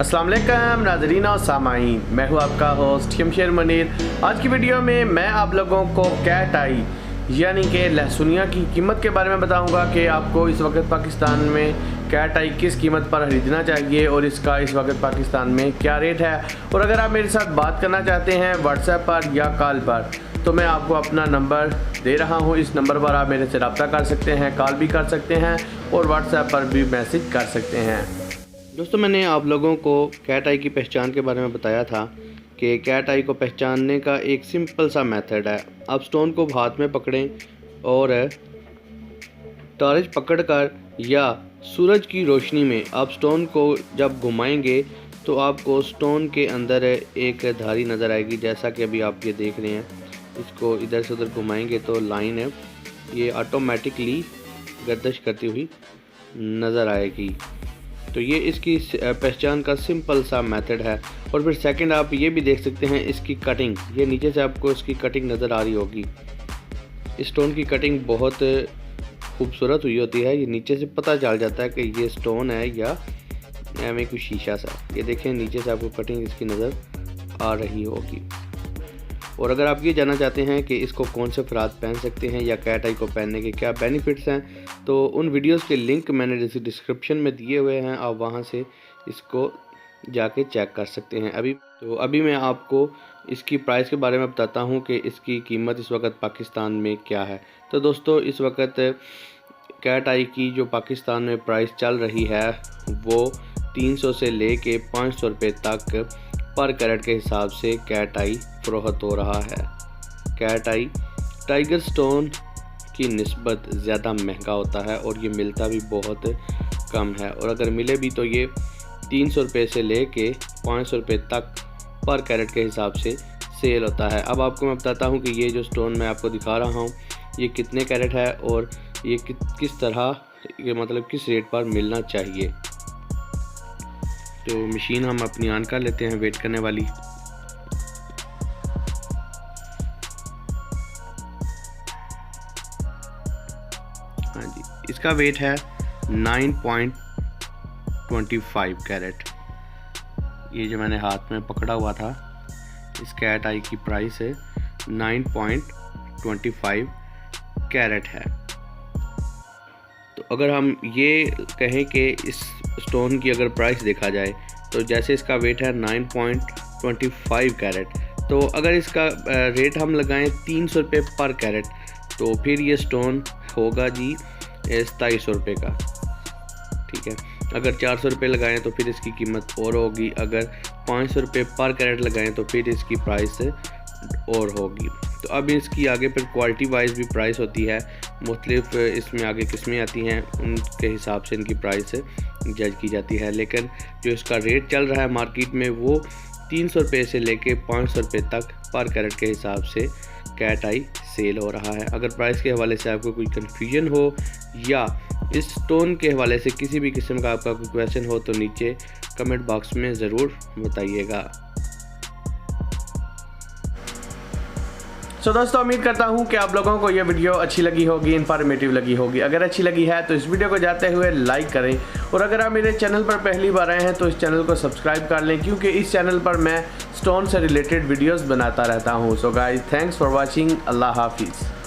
अस्सलाम वालेकुम नाज़रीन और सामाईन, मैं हूँ आपका होस्ट शमशेर मुनीर। आज की वीडियो में मैं आप लोगों को कैट आई यानी कि लहसुनिया की कीमत के बारे में बताऊंगा कि आपको इस वक्त पाकिस्तान में कैट आई किस कीमत पर ख़रीदना चाहिए और इसका इस वक्त पाकिस्तान में क्या रेट है। और अगर आप मेरे साथ बात करना चाहते हैं व्हाट्सएप पर या कॉल पर, तो मैं आपको अपना नंबर दे रहा हूँ। इस नंबर पर आप मेरे से रब्ता कर सकते हैं, कॉल भी कर सकते हैं और व्हाट्सएप पर भी मैसेज कर सकते हैं। दोस्तों, मैंने आप लोगों को कैट आई की पहचान के बारे में बताया था कि कैट आई को पहचानने का एक सिंपल सा मेथड है। आप स्टोन को हाथ में पकड़ें और टॉर्च पकड़कर या सूरज की रोशनी में आप स्टोन को जब घुमाएंगे तो आपको स्टोन के अंदर एक धारी नज़र आएगी, जैसा कि अभी आप ये देख रहे हैं। इसको इधर से उधर घुमाएंगे तो लाइन है ये ऑटोमेटिकली गर्दिश करती हुई नज़र आएगी। तो ये इसकी पहचान का सिंपल सा मेथड है। और फिर सेकंड, आप ये भी देख सकते हैं इसकी कटिंग। ये नीचे से आपको इसकी कटिंग नज़र आ रही होगी। इस स्टोन की कटिंग बहुत खूबसूरत हुई होती है। ये नीचे से पता चल जाता है कि ये स्टोन है या हमें कुछ शीशा सा। ये देखें, नीचे से आपको कटिंग इसकी नज़र आ रही होगी। और अगर आप ये जानना चाहते हैं कि इसको कौन से अफराद पहन सकते हैं या कैट आई को पहनने के क्या बेनिफिट्स हैं, तो उन वीडियोस के लिंक मैंने डिस्क्रिप्शन में दिए हुए हैं, आप वहां से इसको जाके चेक कर सकते हैं। अभी मैं आपको इसकी प्राइस के बारे में बताता हूं कि इसकी कीमत इस वक्त पाकिस्तान में क्या है। तो दोस्तों, इस वक्त कैट आई की जो पाकिस्तान में प्राइस चल रही है वो 300 से ले के 500 रुपये तक पर कैरेट के हिसाब से कैट आई फ़रोख्त हो रहा है। कैट आई टाइगर स्टोन की निस्बत ज़्यादा महंगा होता है और ये मिलता भी बहुत कम है। और अगर मिले भी तो ये 300 रुपये से ले के 500 रुपये तक पर कैरेट के हिसाब से सेल होता है। अब आपको मैं बताता हूँ कि ये जो स्टोन मैं आपको दिखा रहा हूँ ये कितने कैरेट है और ये किस तरह ये मतलब किस रेट पर मिलना चाहिए। तो मशीन हम अपनी ऑन कर लेते हैं वेट करने वाली। हाँ जी, इसका वेट है 9.25 कैरेट। ये जो मैंने हाथ में पकड़ा हुआ था, इस कैट आई की प्राइस है 9.25 कैरेट है। तो अगर हम ये कहें कि इस स्टोन की अगर प्राइस देखा जाए तो जैसे इसका वेट है 9.25 कैरेट, तो अगर इसका रेट हम लगाएं 300 रुपये पर कैरेट तो फिर ये स्टोन होगा जी 2700 रुपये का। ठीक है, अगर 400 रुपये लगाएं तो फिर इसकी कीमत और होगी। अगर 500 रुपये पर कैरेट लगाएं तो फिर इसकी प्राइस और होगी। तो अब इसकी आगे फिर क्वालिटी वाइज भी प्राइस होती है, मुख्तलिफ इसमें आगे किस्में आती हैं, उनके हिसाब से इनकी प्राइस जज की जाती है। लेकिन जो इसका रेट चल रहा है मार्केट में वो 300 रुपये से लेके 500 रुपये तक पर कैरेट के हिसाब से कैट आई सेल हो रहा है। अगर प्राइस के हवाले से आपको कोई कन्फ्यूजन हो या इस स्टोन के हवाले से किसी भी किस्म का आपका कोई क्वेश्चन हो तो नीचे कमेंट बॉक्स में ज़रूर बताइएगा। दोस्तों, उम्मीद करता हूं कि आप लोगों को यह वीडियो अच्छी लगी होगी, इन्फॉर्मेटिव लगी होगी। अगर अच्छी लगी है तो इस वीडियो को जाते हुए लाइक करें और अगर आप मेरे चैनल पर पहली बार आए हैं तो इस चैनल को सब्सक्राइब कर लें, क्योंकि इस चैनल पर मैं स्टोन से रिलेटेड वीडियोस बनाता रहता हूं। So guys, thanks for watching. अल्लाह हाफिज़।